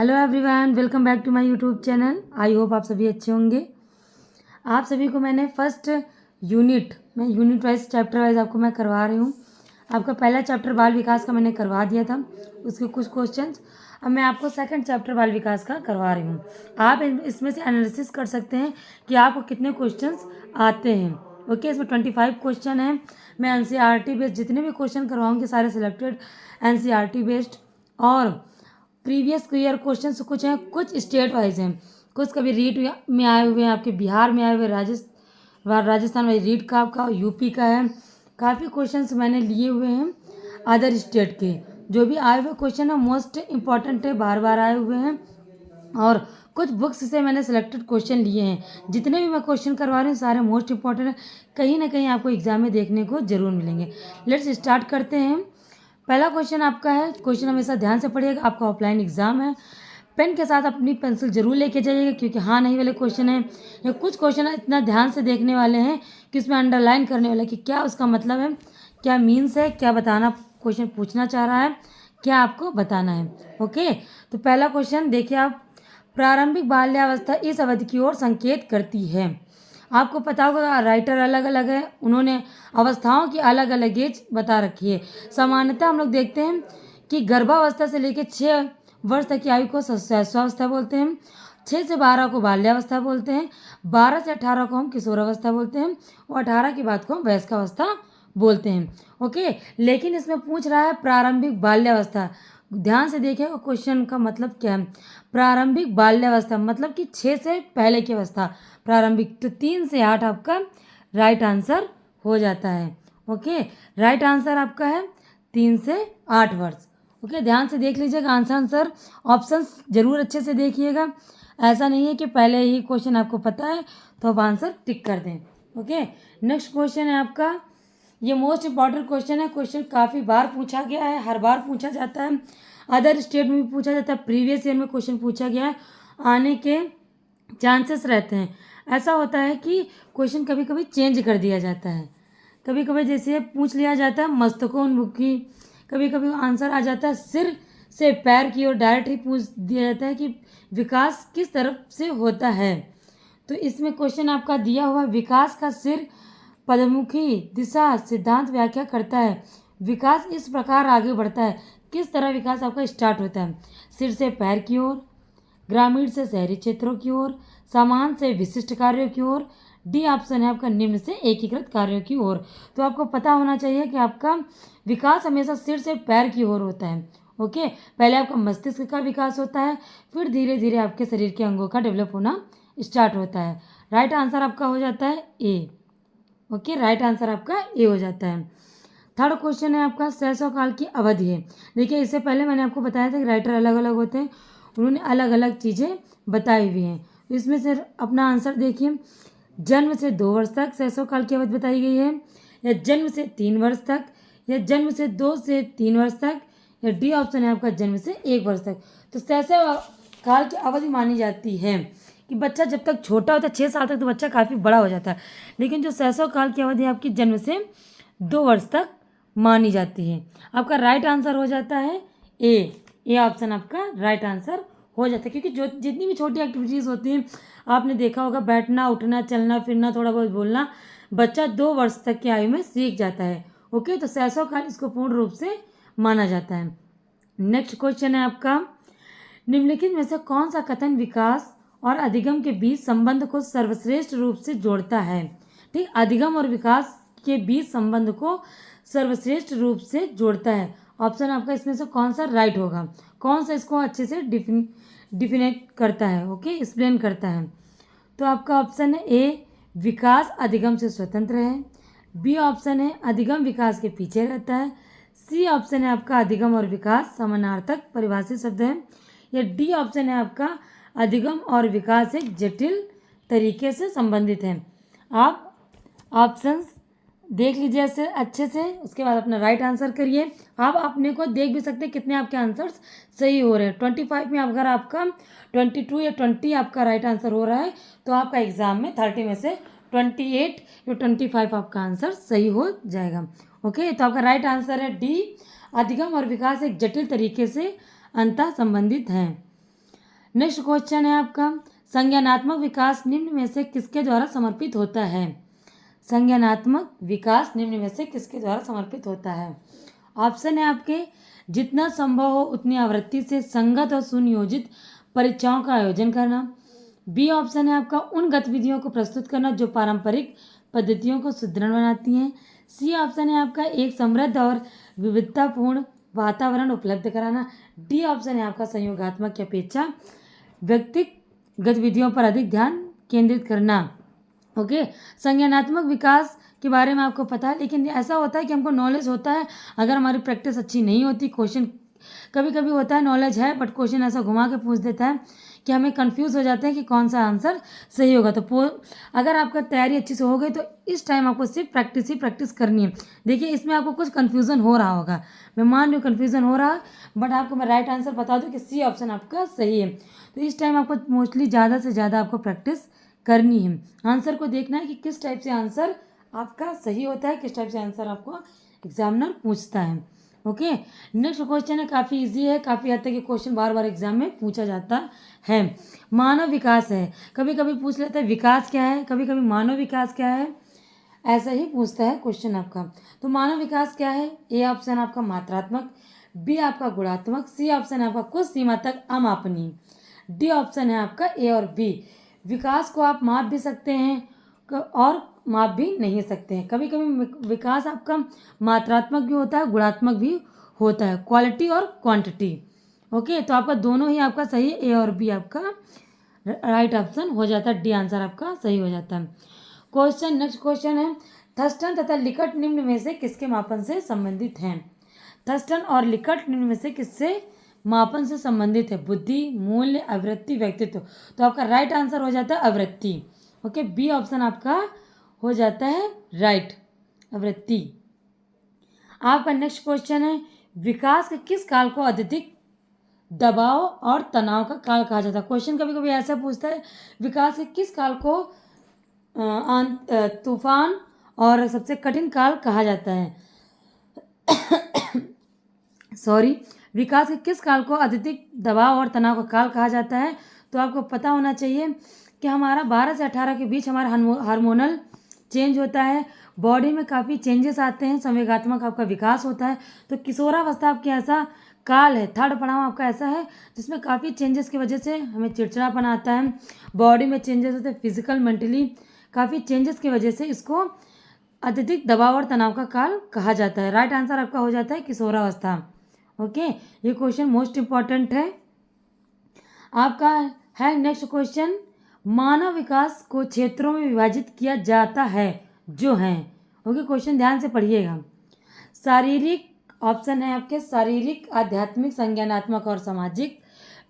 Hello everyone, welcome back to my YouTube channel. I hope आप सभी अच्छे होंगे। आप सभी को मैंने first unit wise chapter wise आपको मैं करवा रही हूँ। आपका पहला चैप्टर बाल विकास का मैंने करवा दिया था, उसके कुछ क्वेश्चंस। अब मैं आपको सेकंड चैप्टर बाल विकास का करवा रही हूँ। आप इसमें से एनालिसिस कर सकते हैं कि आपको कितने क्वेश्चंस आते हैं। ओके, इसमें 25 क्वेश्चन हैं। मैं एनसीईआरटी बेस्ड जितने भी क्वेश्चन करवाऊँगी सारे सिलेक्टेड एनसीईआरटी बेस्ड और प्रीवियस ईयर क्वेश्चन कुछ हैं, कुछ स्टेट वाइज हैं, कुछ कभी रीट में आए हुए हैं, आपके बिहार में आए हुए, राजस्थान वाइज रीट का आपका यूपी का है। काफ़ी क्वेश्चंस मैंने लिए हुए हैं अदर स्टेट के। जो भी आए हुए क्वेश्चन है मोस्ट इम्पॉर्टेंट है, बार बार आए हुए हैं और कुछ बुक्स से मैंने सिलेक्टेड क्वेश्चन लिए हैं। जितने भी मैं क्वेश्चन करवा रही हूँ सारे मोस्ट इंपॉर्टेंट है, कहीं ना कहीं आपको एग्जाम में देखने को जरूर मिलेंगे। लेट्स स्टार्ट करते हैं। पहला क्वेश्चन आपका है, क्वेश्चन हमेशा ध्यान से पढ़िएगा, आपका ऑफलाइन एग्जाम है। पेन के साथ अपनी पेंसिल जरूर लेके जाइएगा, क्योंकि हाँ नहीं वाले क्वेश्चन हैं या कुछ क्वेश्चन इतना ध्यान से देखने वाले हैं कि उसमें अंडरलाइन करने वाले कि क्या उसका मतलब है, क्या मीन्स है, क्या बताना क्वेश्चन पूछना चाह रहा है, क्या आपको बताना है। ओके, तो पहला क्वेश्चन देखिए आप। प्रारंभिक बाल्यावस्था इस अवधि की ओर संकेत करती है। आपको पता होगा राइटर अलग अलग है, उन्होंने अवस्थाओं की अलग अलग एज बता रखी है। सामान्यतः हम लोग देखते हैं कि गर्भावस्था से लेकर 6 वर्ष तक की आयु को शैशवावस्था बोलते हैं, 6 से 12 को बाल्यावस्था बोलते हैं, 12 से 18 को हम किशोरावस्था बोलते हैं और 18 के बाद को हम वयस्कावस्था बोलते हैं। ओके, लेकिन इसमें पूछ रहा है प्रारंभिक बाल्यावस्था। ध्यान से देखिए क्वेश्चन का मतलब क्या है। प्रारंभिक बाल्यावस्था मतलब कि 6 से पहले की अवस्था प्रारंभिक, तो 3 से 8 आपका राइट आंसर हो जाता है। ओके, राइट आंसर आपका है 3 से 8 वर्ष। ओके, ध्यान से देख लीजिएगा आंसर ऑप्शंस जरूर अच्छे से देखिएगा। ऐसा नहीं है कि पहले ही क्वेश्चन आपको पता है तो आप आंसर टिक कर दें। ओके, नेक्स्ट क्वेश्चन है आपका, ये मोस्ट इंपॉर्टेंट क्वेश्चन है। क्वेश्चन काफ़ी बार पूछा गया है, हर बार पूछा जाता है, अदर स्टेट में भी पूछा जाता है, प्रीवियस ईयर में क्वेश्चन पूछा गया है, आने के चांसेस रहते हैं। ऐसा होता है कि क्वेश्चन कभी कभी चेंज कर दिया जाता है, कभी कभी जैसे पूछ लिया जाता है मस्तकोन्मुखी, कभी कभी आंसर आ जाता है सिर से पैर की ओर, डायरेक्ट ही पूछ दिया जाता है कि विकास किस तरफ से होता है। तो इसमें क्वेश्चन आपका दिया हुआ विकास का सिर पदमुखी दिशा सिद्धांत व्याख्या करता है। विकास इस प्रकार आगे बढ़ता है, किस तरह विकास आपका स्टार्ट होता है, सिर से पैर की ओर, ग्रामीण से शहरी क्षेत्रों की ओर, समान से विशिष्ट कार्यों की ओर, डी ऑप्शन है आपका निम्न से एकीकृत कार्यों की ओर। तो आपको पता होना चाहिए कि आपका विकास हमेशा सिर से पैर की ओर होता है। ओके, पहले आपका मस्तिष्क का विकास होता है, फिर धीरे धीरे आपके शरीर के अंगों का डेवलप होना स्टार्ट होता है। राइट आंसर आपका हो जाता है ए। ओके, राइट आंसर आपका ए हो जाता है। थर्ड क्वेश्चन है आपका शैशव काल की अवधि है। देखिए, इससे पहले मैंने आपको बताया था कि राइटर अलग अलग होते हैं, उन्होंने अलग अलग चीज़ें बताई हुई हैं। तो इसमें से अपना आंसर देखिए, जन्म से 2 वर्ष तक शैशव काल की अवधि बताई गई है, या जन्म से 3 वर्ष तक, या जन्म से 2 से 3 वर्ष तक, या डी ऑप्शन है आपका जन्म से 1 वर्ष तक। तो शैशव काल की अवधि मानी जाती है कि बच्चा जब तक छोटा होता है 6 साल तक तो बच्चा काफ़ी बड़ा हो जाता है, लेकिन जो शैशव काल की अवधि आपकी जन्म से 2 वर्ष तक मानी जाती है। आपका राइट आंसर हो जाता है ए ऑप्शन आपका राइट आंसर हो जाता है, क्योंकि जो जितनी भी छोटी एक्टिविटीज़ होती हैं आपने देखा होगा, बैठना उठना चलना फिरना थोड़ा बहुत बोलना, बच्चा 2 वर्ष तक की आयु में सीख जाता है। ओके, तो शैशव काल इसको पूर्ण रूप से माना जाता है। नेक्स्ट क्वेश्चन है आपका, निम्नलिखित में से कौन सा कथन विकास और अधिगम के बीच संबंध को सर्वश्रेष्ठ रूप से जोड़ता है। ठीक, अधिगम और विकास के बीच संबंध को सर्वश्रेष्ठ रूप से जोड़ता है। ऑप्शन आपका इसमें से कौन सा राइट होगा, कौन सा इसको अच्छे से डिफिनेट करता है, ओके, एक्सप्लेन करता है। तो आपका ऑप्शन है ए विकास अधिगम से स्वतंत्र है, बी ऑप्शन है अधिगम विकास के पीछे रहता है, सी ऑप्शन है आपका अधिगम और विकास समानार्थक परिभाषित शब्द है, या डी ऑप्शन है आपका अधिगम और विकास एक जटिल तरीके से संबंधित है। आप ऑप्शंस देख लीजिए ऐसे अच्छे से, उसके बाद अपना राइट आंसर करिए। आप अपने को देख भी सकते हैं कितने आपके आंसर्स सही हो रहे हैं। 25 में अगर आपका 22 या 20 आपका राइट आंसर हो रहा है तो आपका एग्जाम में 30 में से 28 या 25 आपका आंसर सही हो जाएगा। ओके, तो आपका राइट आंसर है डी, अधिगम और विकास एक जटिल तरीके से अंतः संबंधित हैं। नेक्स्ट क्वेश्चन है आपका, संज्ञानात्मक विकास निम्न में से किसके द्वारा समर्पित होता है? संज्ञानात्मक विकास निम्न में से किसके द्वारा समर्पित होता है? ऑप्शन है आपके, जितना संभव हो उतनी आवृत्ति से संगत और सुनियोजित परीक्षाओं का आयोजन करना। बी ऑप्शन है आपका, उन गतिविधियों को प्रस्तुत करना जो पारंपरिक पद्धतियों को सुदृढ़ बनाती हैं। सी ऑप्शन है आपका, एक समृद्ध और विविधतापूर्ण वातावरण उपलब्ध कराना। डी ऑप्शन है आपका, संयोगात्मक की अपेक्षा व्यक्तिगत गतिविधियों पर अधिक ध्यान केंद्रित करना। ओके, संज्ञानात्मक विकास के बारे में आपको पता है, लेकिन ऐसा होता है कि हमको नॉलेज होता है, अगर हमारी प्रैक्टिस अच्छी नहीं होती, क्वेश्चन कभी कभी होता है नॉलेज है बट क्वेश्चन ऐसा घुमा के पूछ देता है कि हमें कंफ्यूज हो जाते हैं कि कौन सा आंसर सही होगा। तो अगर आपका तैयारी अच्छी से हो गई तो इस टाइम आपको सिर्फ प्रैक्टिस ही प्रैक्टिस करनी है। देखिए इसमें आपको कुछ कन्फ्यूज़न हो रहा होगा, मैं मान रही हूँ कन्फ्यूज़न हो रहा, बट आपको मैं राइट आंसर बता दूँ कि सी ऑप्शन आपका सही है। तो इस टाइम आपको मोस्टली ज़्यादा से ज़्यादा आपको प्रैक्टिस करनी है, आंसर को देखना है कि किस टाइप से आंसर आपका सही होता है, किस टाइप से आंसर आपको एग्जामिनर पूछता है। ओके, नेक्स्ट क्वेश्चन है, काफ़ी इजी है, काफ़ी हद तक ये क्वेश्चन बार बार एग्जाम में पूछा जाता है। मानव विकास है, कभी कभी पूछ लेता है विकास क्या है, कभी कभी मानव विकास क्या है, ऐसा ही पूछता है क्वेश्चन आपका। तो मानव विकास क्या है? ए ऑप्शन आपका मात्रात्मक, बी आपका गुणात्मक, सी ऑप्शन है आपका कुछ सीमा तक अमापनीय, डी ऑप्शन है आपका ए और बी। विकास को आप माप भी सकते हैं और माप भी नहीं सकते हैं। कभी कभी विकास आपका मात्रात्मक भी होता है, गुणात्मक भी होता है, क्वालिटी और क्वांटिटी। ओके, तो आपका दोनों ही आपका सही है, ए और बी आपका राइट ऑप्शन हो जाता है, डी आंसर आपका सही हो जाता है। क्वेश्चन नेक्स्ट क्वेश्चन है, थर्स्टन तथा लिकट निम्न में से किसके मापन से संबंधित हैं? थर्स्टन और लिकट निम्न में से किससे मापन से संबंधित है? बुद्धि, मूल्य, आवृत्ति, व्यक्तित्व। तो आपका राइट आंसर हो जाता है आवृत्ति। ओके, बी ऑप्शन आपका हो जाता है राइट, आवृत्ति। आपका नेक्स्ट क्वेश्चन है, विकास के किस काल को अत्यधिक दबाव और तनाव का काल कहा जाता है? क्वेश्चन कभी कभी ऐसा पूछता है, विकास के किस काल को तूफान और सबसे कठिन काल कहा जाता है? सॉरी, विकास के किस काल को अत्यधिक दबाव और तनाव का काल कहा जाता है? तो आपको पता होना चाहिए कि हमारा 12 से 18 के बीच हमारा हार्मोनल चेंज होता है, बॉडी में काफ़ी चेंजेस आते हैं, संवेगात्मक आपका विकास होता है। तो किशोरावस्था आपकी ऐसा काल है, थर्ड पड़ाव आपका ऐसा है जिसमें काफ़ी चेंजेस की वजह से हमें चिड़चिड़ापन आता है, बॉडी में चेंजेस होते हैं, फिजिकल मेंटली काफ़ी चेंजेस की वजह से इसको अत्यधिक दबाव और तनाव का काल कहा जाता है। राइट आंसर आपका हो जाता है किशोरावस्था। ओके, ये क्वेश्चन मोस्ट इम्पॉर्टेंट है आपका। है नेक्स्ट क्वेश्चन, मानव विकास को क्षेत्रों में विभाजित किया जाता है जो हैं। ओके, क्वेश्चन ध्यान से पढ़िएगा। शारीरिक ऑप्शन है आपके, शारीरिक, आध्यात्मिक, संज्ञानात्मक और सामाजिक।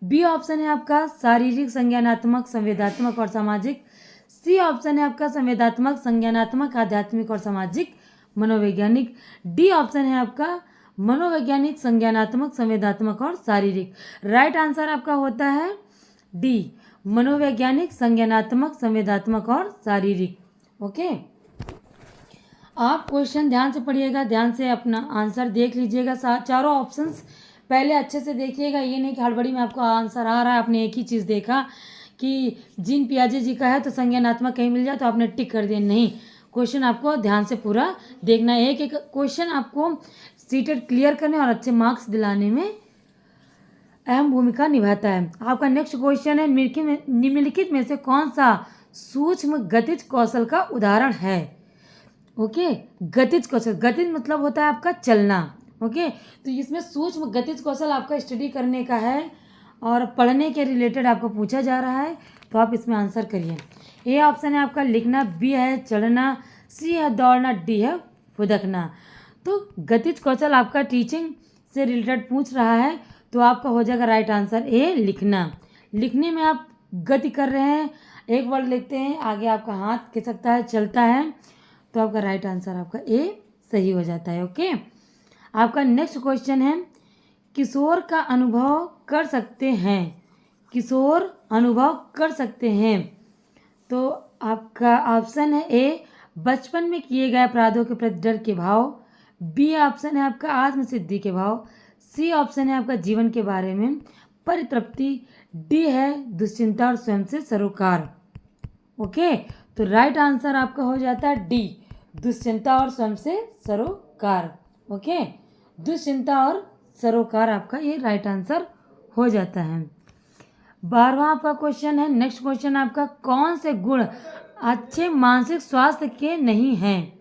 बी ऑप्शन है आपका शारीरिक, संज्ञानात्मक, संवेदात्मक और सामाजिक। सी ऑप्शन है आपका संवेदात्मक, संज्ञानात्मक, आध्यात्मिक और सामाजिक, मनोवैज्ञानिक। डी ऑप्शन है आपका मनोवैज्ञानिक, संज्ञानात्मक, संवेदात्मक और शारीरिक। राइट आंसर आपका होता है डी, मनोवैज्ञानिक, संज्ञानात्मक, संवेदात्मक और शारीरिक। ओके, आप क्वेश्चन ध्यान से पढ़िएगा, ध्यान से अपना आंसर देख लीजिएगा, चारों ऑप्शंस पहले अच्छे से देखिएगा। ये नहीं कि हड़बड़ी में आपको आंसर आ रहा है, आपने एक ही चीज़ देखा कि जीन पियाजे जी का है तो संज्ञानात्मक कहीं मिल जाए तो आपने टिक कर दिया। नहीं, क्वेश्चन आपको ध्यान से पूरा देखना है, एक एक क्वेश्चन आपको सीटेड क्लियर करने और अच्छे मार्क्स दिलाने में अहम भूमिका निभाता है। आपका नेक्स्ट क्वेश्चन है, निम्नलिखित में से कौन सा सूक्ष्म गतिज कौशल का उदाहरण है? ओके, गतिज कौशल, गतिज मतलब होता है आपका चलना। ओके, तो इसमें सूक्ष्म गतिज कौशल आपका स्टडी करने का है और पढ़ने के रिलेटेड आपको पूछा जा रहा है, तो आप इसमें आंसर करिए। ए ऑप्शन है आपका लिखना, बी है चढ़ना, सी है दौड़ना, डी है फुदकना। तो गतिज कौशल आपका टीचिंग से रिलेटेड पूछ रहा है, तो आपका हो जाएगा राइट आंसर ए, लिखना। लिखने में आप गति कर रहे हैं, एक वर्ड लिखते हैं, आगे आपका हाथ खिसकता है, चलता है, तो आपका राइट आंसर आपका ए सही हो जाता है। ओके, आपका नेक्स्ट क्वेश्चन है, किशोर का अनुभव कर सकते हैं, किशोर अनुभव कर सकते हैं। तो आपका ऑप्शन है ए, बचपन में किए गए अपराधों के प्रति डर के भाव। बी ऑप्शन है आपका आत्मसिद्धि के भाव। सी ऑप्शन है आपका जीवन के बारे में परितृप्ति। डी है दुश्चिंता और स्वयं से सरोकार। ओके, तो राइट आंसर आपका हो जाता है डी, दुश्चिंता और स्वयं से सरोकार। ओके, दुश्चिंता और सरोकार आपका ये राइट आंसर हो जाता है। 12वां आपका क्वेश्चन है, नेक्स्ट क्वेश्चन आपका, कौन से गुण अच्छे मानसिक स्वास्थ्य के नहीं हैं?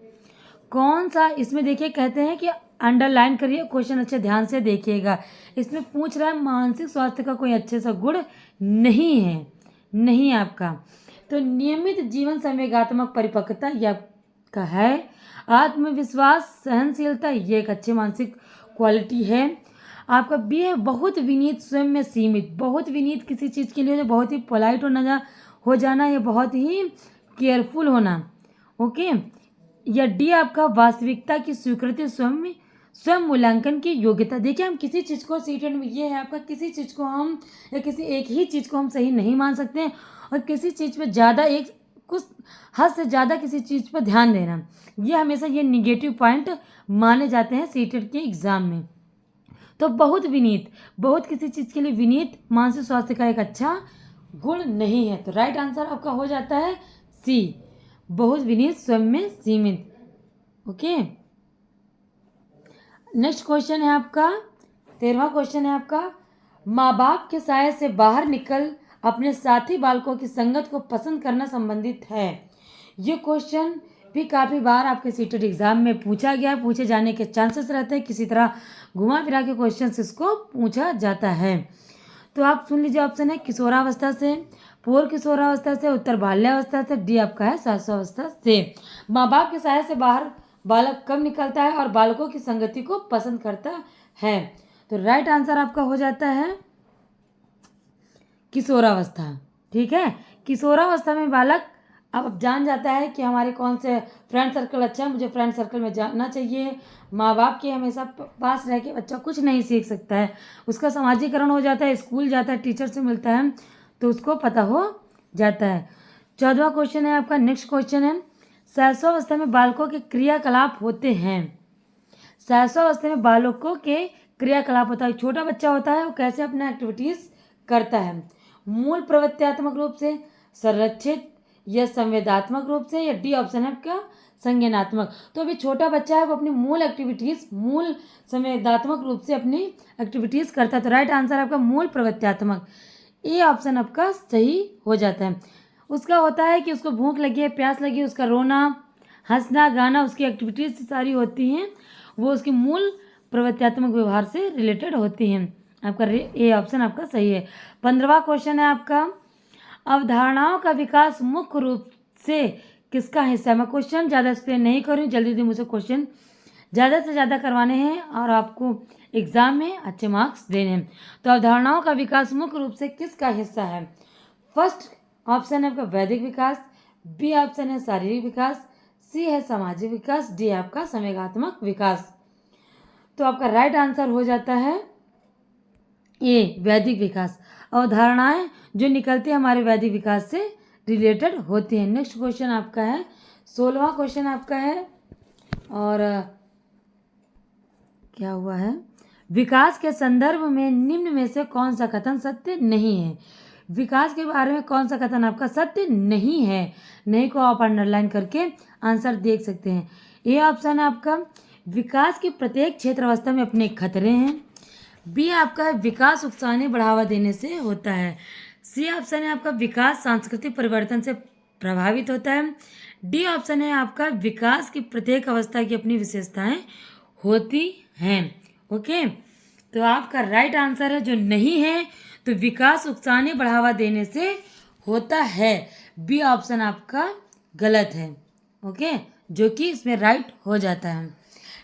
कौन सा, इसमें देखिए कहते हैं कि अंडरलाइन करिए, क्वेश्चन अच्छे ध्यान से देखिएगा। इसमें पूछ रहा है मानसिक स्वास्थ्य का कोई अच्छे सा गुण नहीं है, नहीं आपका। तो नियमित जीवन संवेगात्मक परिपक्वता यह का है। आत्मविश्वास, सहनशीलता, ये एक अच्छी मानसिक क्वालिटी है। आपका बी है बहुत विनीत, स्वयं में सीमित। बहुत विनीत किसी चीज़ के लिए जो बहुत ही पोलाइट हो जाना, या बहुत ही केयरफुल होना। ओके, या डी आपका वास्तविकता की स्वीकृति, स्वयं मूल्यांकन की योग्यता। देखिए हम किसी चीज़ को सीटेड में ये है आपका, किसी चीज़ को हम या किसी एक ही चीज़ को हम सही नहीं मान सकते हैं, और किसी चीज़ पे ज़्यादा, एक कुछ हद से ज़्यादा किसी चीज़ पर ध्यान देना, ये हमेशा ये निगेटिव पॉइंट माने जाते हैं सीटेड के एग्ज़ाम में। तो बहुत विनीत, बहुत किसी चीज़ के लिए विनीत मानसिक स्वास्थ्य का एक अच्छा गुण नहीं है। तो राइट आंसर आपका हो जाता है सी, बहुत विनीत, स्वयं में सीमित। ओके, नेक्स्ट क्वेश्चन है आपका 13वां क्वेश्चन है आपका, माँ बाप के साये से बाहर निकल अपने साथी बालकों की संगत को पसंद करना संबंधित है। ये क्वेश्चन भी काफ़ी बार आपके सीटेड एग्जाम में पूछा गया, पूछे जाने के चांसेस रहते हैं, किसी तरह घुमा फिरा के क्वेश्चन इसको पूछा जाता है। तो आप सुन लीजिए, ऑप्शन है किशोरावस्था से, पूर्व किशोरावस्था से, उत्तर बाल्यावस्था से, डी आपका है शैशवावस्था से। माँ बाप के साये से बाहर बालक कब निकलता है और बालकों की संगति को पसंद करता है? तो राइट आंसर आपका हो जाता है किशोरावस्था। ठीक है, किशोरावस्था में बालक अब जान जाता है कि हमारे कौन से फ्रेंड सर्कल अच्छा है, मुझे फ्रेंड सर्कल में जाना चाहिए। माँ बाप के हमेशा पास रह के बच्चा कुछ नहीं सीख सकता है, उसका समाजीकरण हो जाता है, स्कूल जाता है, टीचर से मिलता है, तो उसको पता हो जाता है। 14वां क्वेश्चन है आपका, नेक्स्ट क्वेश्चन है, शैशवावस्था में बालकों के क्रियाकलाप होते हैं। शैशवावस्था में बालकों के क्रियाकलाप होता है, छोटा बच्चा होता है वो कैसे अपना एक्टिविटीज़ करता है, मूल प्रवृत्त्यात्मक रूप से, संरक्षित या संवेदात्मक रूप से, या डी ऑप्शन है आपका संज्ञानात्मक। तो अभी छोटा बच्चा है वो अपनी मूल एक्टिविटीज़, मूल संवेदात्मक रूप से अपनी एक्टिविटीज़ करता है। तो राइट आंसर आपका मूल प्रवृत्त्यात्मक, ए ऑप्शन आपका सही हो जाता है। उसका होता है कि उसको भूख लगी है, प्यास लगी है, उसका रोना, हंसना, गाना, उसकी एक्टिविटीज़ सारी होती हैं, वो उसकी मूल प्रवृत्त्यात्मक व्यवहार से रिलेटेड होती हैं। आपका ए ऑप्शन आपका सही है। 15वां क्वेश्चन है आपका, अवधारणाओं का विकास मुख्य रूप से किसका हिस्सा है? मैं क्वेश्चन ज़्यादा एक्सप्लेन नहीं कर रही हूँ, जल्दी जल्दी मुझे क्वेश्चन ज़्यादा से ज़्यादा करवाने हैं और आपको एग्जाम में अच्छे मार्क्स देने हैं। तो अवधारणाओं का विकास मुख्य रूप से किसका हिस्सा है? फर्स्ट ऑप्शन है आपका वैदिक विकास, बी ऑप्शन है शारीरिक विकास, सी है सामाजिक विकास, डी आपका संवेगात्मक विकास। तो आपका राइट आंसर हो जाता है ए वैदिक विकास। अवधारणाएं जो निकलती है हमारे वैदिक विकास से रिलेटेड होती हैं। नेक्स्ट क्वेश्चन आपका है 16वां क्वेश्चन आपका है, और क्या हुआ है, विकास के संदर्भ में निम्न में से कौन सा कथन सत्य नहीं है? विकास के बारे में कौन सा कथन आपका सत्य नहीं है? नहीं को आप अंडरलाइन करके आंसर देख सकते हैं। ए ऑप्शन है आपका विकास की प्रत्येक क्षेत्र अवस्था में अपने खतरे हैं, बी आपका है विकास उकसाने बढ़ावा देने से होता है, सी ऑप्शन है आपका विकास सांस्कृतिक परिवर्तन से प्रभावित होता है, डी ऑप्शन है आपका विकास की प्रत्येक अवस्था की अपनी विशेषताएं होती हैं। ओके, तो आपका राइट आंसर है जो नहीं है, तो विकास उकसाने बढ़ावा देने से होता है, बी ऑप्शन आपका गलत है। ओके, जो कि इसमें राइट हो जाता है।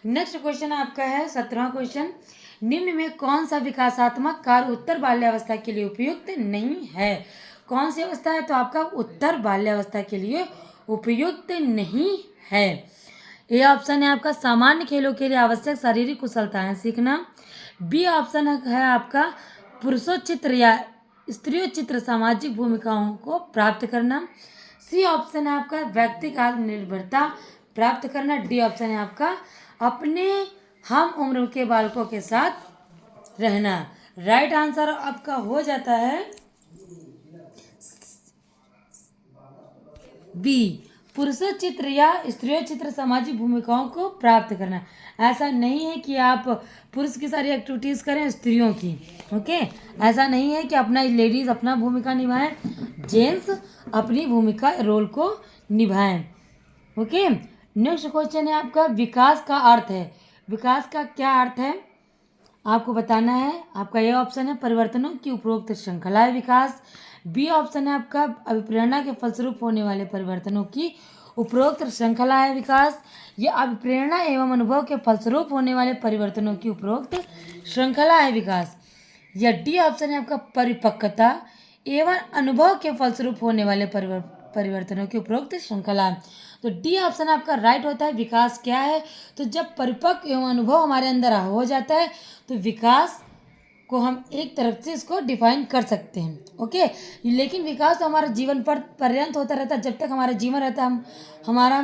नेक्स्ट क्वेश्चन आपका है 17वां क्वेश्चन, निम्न में कौन सा विकासात्मक कार्य उत्तर बाल्यावस्था के लिए उपयुक्त नहीं है? कौन सी अवस्था है? तो आपका उत्तर बाल्यावस्था के लिए उपयुक्त नहीं है। ए ऑप्शन है आपका सामान्य खेलों के लिए आवश्यक शारीरिक कुशलताएं सीखना, बी ऑप्शन है आपका पुरुषोचित्र या स्त्रियोचित्र सामाजिक भूमिकाओं को प्राप्त करना, सी ऑप्शन है आपका व्यक्तिगत आत्मनिर्भरता प्राप्त करना, डी ऑप्शन है आपका अपने हम उम्र के बालकों के साथ रहना। राइट आंसर आपका हो जाता है बी पुरुषों चित्र या स्त्रियों चित्र सामाजिक भूमिकाओं को प्राप्त करना। ऐसा नहीं है कि आप पुरुष की सारी एक्टिविटीज़ करें स्त्रियों की, ओके। ऐसा नहीं है कि अपना लेडीज़ अपना भूमिका निभाएं, जेंट्स अपनी भूमिका रोल को निभाएं, ओके। नेक्स्ट क्वेश्चन है आपका विकास का अर्थ है। विकास का क्या अर्थ है आपको बताना है। आपका ये ऑप्शन है परिवर्तनों की उपरोक्त श्रृंखला है विकास। बी ऑप्शन है आपका अभिप्रेरणा के फलस्वरूप होने वाले परिवर्तनों की उपरोक्त श्रृंखला है विकास। ये अभिप्रेरणा एवं अनुभव के फलस्वरूप होने वाले परिवर्तनों की उपरोक्त श्रृंखला है विकास। या डी ऑप्शन है आपका परिपक्वता एवं अनुभव के फलस्वरूप होने वाले परिवर्तनों की उपरोक्त श्रृंखला। तो डी ऑप्शन आपका राइट होता है। विकास क्या है, तो जब परिपक्व एवं अनुभव हमारे अंदर हो जाता है तो विकास को हम एक तरफ से इसको डिफाइन कर सकते हैं, ओके। लेकिन विकास तो हमारा जीवन पर पर्यंत होता रहता है। जब तक हमारा जीवन रहता है हमारा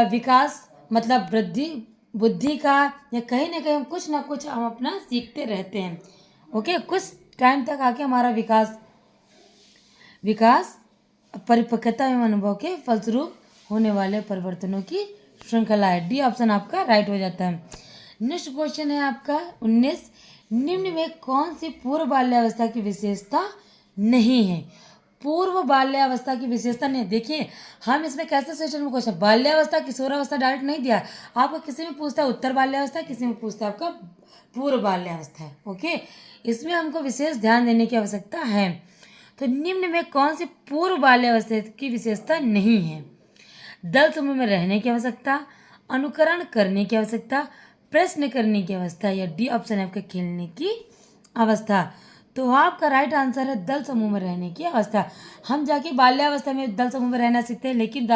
विकास मतलब वृद्धि बुद्धि का या कहीं ना कहीं कुछ ना कुछ हम अपना सीखते रहते हैं, ओके। कुछ टाइम तक आके हमारा विकास परिपक्वता एवं अनुभव के फलस्वरूप होने वाले परिवर्तनों की श्रृंखला है। डी ऑप्शन आपका राइट हो जाता है। नेक्स्ट क्वेश्चन है आपका 19, निम्न में कौन सी पूर्व बाल्यावस्था की विशेषता नहीं है। पूर्व बाल्यावस्था की विशेषता नहीं। देखिए हम इसमें कैसे सेशन में क्वेश्चन बाल्यावस्था किशोरावस्था डायरेक्ट नहीं दिया आपको। किसी में पूछता है उत्तर बाल्यावस्था, किसी में पूछता है आपका पूर्व बाल्यावस्था, ओके। इसमें हमको विशेष ध्यान देने की आवश्यकता है। तो निम्न में कौन सी पूर्व बाल्यावस्था की विशेषता नहीं है। दल समूह में रहने की आवश्यकता, अनुकरण करने की आवश्यकता, प्रश्न करने की अवस्था, या डी ऑप्शन है आपके खेलने की अवस्था। तो आपका राइट आंसर है दल समूह में रहने की अवस्था। हम जाके बाल्यावस्था में दल समूह में रहना सीखते हैं, लेकिन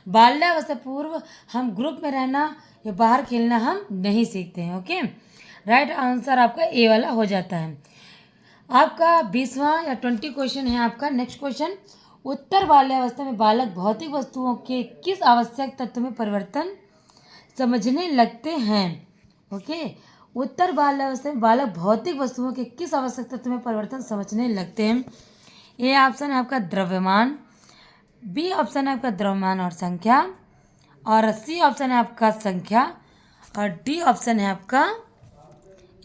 बाल्यावस्था पूर्व हम ग्रुप में रहना या बाहर खेलना हम नहीं सीखते हैं, ओके। राइट आंसर आपका ए वाला हो जाता है। आपका 20वां या 20 क्वेश्चन है आपका। नेक्स्ट क्वेश्चन, उत्तर बाल्यावस्था में बालक भौतिक वस्तुओं के किस आवश्यक तत्व में परिवर्तन समझने लगते हैं, ओके। उत्तर बाल्यावस्था में बालक भौतिक वस्तुओं के किस आवश्यक तत्व में परिवर्तन समझने लगते हैं। ए ऑप्शन है आपका द्रव्यमान, बी ऑप्शन है आपका द्रव्यमान और संख्या, और सी ऑप्शन है आपका संख्या, और डी ऑप्शन है आपका,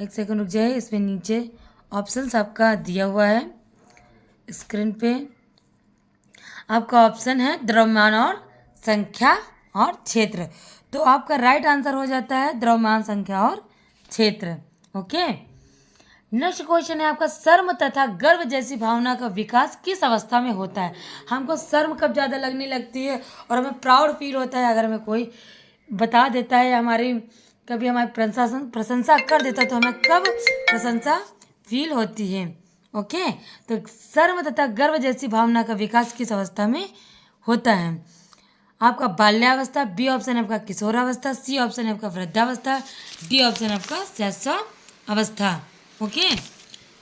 एक सेकंड रुक जाइए, इसमें नीचे ऑप्शंस आपका दिया हुआ है स्क्रीन पे। आपका ऑप्शन है द्रव्यमान और संख्या और क्षेत्र। तो आपका राइट आंसर हो जाता है द्रव्यमान, संख्या और क्षेत्र, ओके। नेक्स्ट क्वेश्चन है आपका, शर्म तथा गर्व जैसी भावना का विकास किस अवस्था में होता है। हमको शर्म कब ज़्यादा लगने लगती है और हमें प्राउड फील होता है अगर हमें कोई बता देता है, कभी हमारी प्रशंसा कर देता है, तो हमें कब प्रशंसा फील होती है, ओके। तो शर्म तथा गर्व जैसी भावना का विकास किस अवस्था में होता है। आपका बाल्यावस्था, बी ऑप्शन है आपका किशोरावस्था, सी ऑप्शन है आपका वृद्धावस्था, डी ऑप्शन है आपका शैशवावस्था, ओके।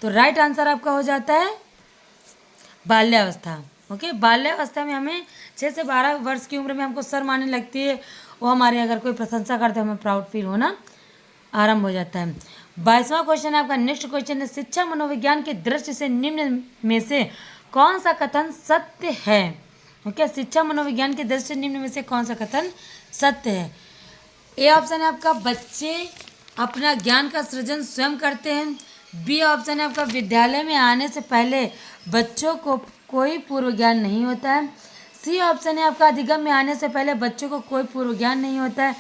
तो राइट आंसर आपका हो जाता है बाल्यावस्था, ओके। बाल्यावस्था में हमें 6 से 12 वर्ष की उम्र में हमको शर्म आने लगती है। वो हमारे अगर कोई प्रशंसा करते हैं हमें प्राउड फील होना आरंभ हो जाता है। 22वां क्वेश्चन है आपका। नेक्स्ट क्वेश्चन है, शिक्षा मनोविज्ञान की दृष्टि से निम्न में से कौन सा कथन सत्य है, ओके। शिक्षा मनोविज्ञान की दृष्टि से निम्न में से कौन सा कथन सत्य है। ए ऑप्शन है आपका बच्चे अपना ज्ञान का सृजन स्वयं करते हैं, बी ऑप्शन है आपका विद्यालय में आने से पहले बच्चों को कोई पूर्व ज्ञान नहीं होता है, सी ऑप्शन है आपका अधिगम में आने से पहले बच्चों को कोई पूर्व ज्ञान नहीं होता है,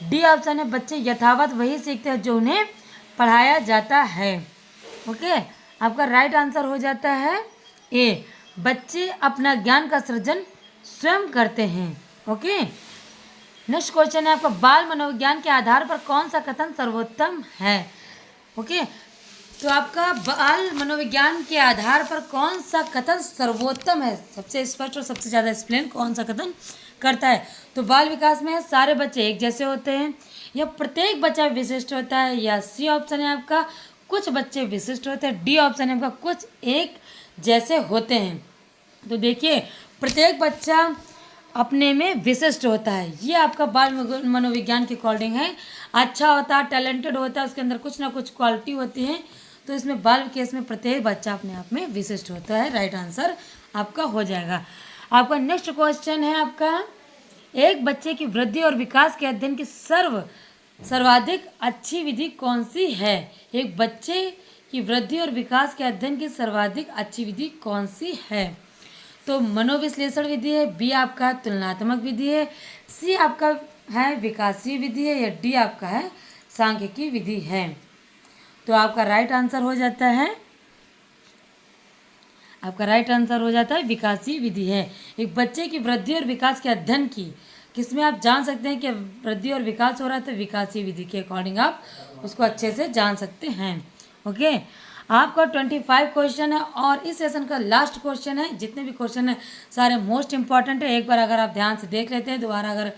डी ऑप्शन है बच्चे यथावत वही सीखते हैं जो उन्हें पढ़ाया जाता है, ओके। आपका राइट आंसर हो जाता है ए, बच्चे अपना ज्ञान का सृजन स्वयं करते हैं, ओके। नेक्स्ट क्वेश्चन है आपका, बाल मनोविज्ञान के आधार पर कौन सा कथन सर्वोत्तम है, ओके। तो आपका बाल मनोविज्ञान के आधार पर कौन सा कथन सर्वोत्तम है, सबसे स्पष्ट और सबसे ज़्यादा एक्सप्लेन कौन सा कथन करता है। तो बाल विकास में सारे बच्चे एक जैसे होते हैं, या प्रत्येक बच्चा विशिष्ट होता है, या सी ऑप्शन है आपका कुछ बच्चे विशिष्ट होते हैं, डी ऑप्शन है आपका कुछ एक जैसे होते हैं। तो देखिए प्रत्येक बच्चा अपने में विशिष्ट होता है, ये आपका बाल मनोविज्ञान के अकॉर्डिंग है। अच्छा होता है, टैलेंटेड होता है, उसके अंदर कुछ ना कुछ क्वालिटी होती है। तो इसमें बाल केस में प्रत्येक बच्चा अपने आप में विशिष्ट होता है। राइट आंसर आपका हो जाएगा। आपका नेक्स्ट क्वेश्चन है आपका, एक बच्चे की वृद्धि और विकास के अध्ययन की सर्वाधिक अच्छी विधि कौन सी है? एक बच्चे की वृद्धि और विकास के अध्ययन की सर्वाधिक अच्छी विधि कौन सी है? तो मनोविश्लेषण विधि है, बी आपका तुलनात्मक विधि है, सी आपका है विकासीय विधि है, या डी आपका है सांख्यिकी विधि है। तो आपका राइट आंसर हो जाता है, आपका राइट आंसर हो जाता है विकासीय विधि है। एक बच्चे की वृद्धि और विकास के अध्ययन की किसमें आप जान सकते हैं कि वृद्धि और विकास हो रहा है, तो विकासीय विधि के अकॉर्डिंग आप उसको अच्छे से जान सकते हैं। ओके, आपका 25 क्वेश्चन है और इस सेशन का लास्ट क्वेश्चन है। जितने भी क्वेश्चन है सारे मोस्ट इंपॉर्टेंट है। एक बार अगर आप ध्यान से देख लेते हैं, दोबारा अगर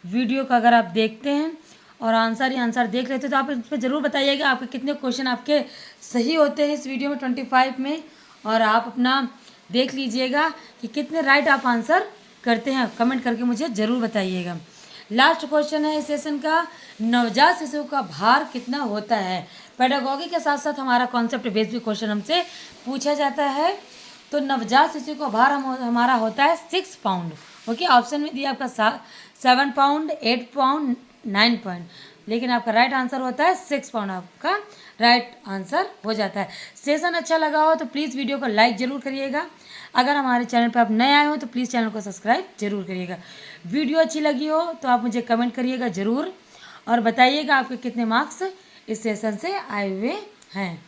वीडियो का अगर आप देखते हैं और आंसर ही आंसर देख लेते हैं, तो आप इसमें ज़रूर बताइएगा आपके कितने क्वेश्चन आपके सही होते हैं इस वीडियो में 25 में, और आप अपना देख लीजिएगा कि कितने राइट आप आंसर करते हैं। कमेंट करके मुझे ज़रूर बताइएगा। लास्ट क्वेश्चन है इस सेशन का, नवजात शिशु का भार कितना होता है? पेडागॉजी के साथ साथ हमारा कॉन्सेप्ट बेस्ड भी क्वेश्चन हमसे पूछा जाता है। तो नवजात शिशु का भार हमारा होता है 6 पाउंड। ओके, ऑप्शन में दिया आपका 7 पाउंड, 8 पाउंड, 9 पाउंड, लेकिन आपका राइट आंसर होता है 6 पाउंड, आपका राइट आंसर हो जाता है। सेशन अच्छा लगा हो तो प्लीज़ वीडियो को लाइक ज़रूर करिएगा। अगर हमारे चैनल पर आप नए आए हो तो प्लीज़ चैनल को सब्सक्राइब जरूर करिएगा। वीडियो अच्छी लगी हो तो आप मुझे कमेंट करिएगा ज़रूर, और बताइएगा आपके कितने मार्क्स इस सेशन से आए हुए हैं।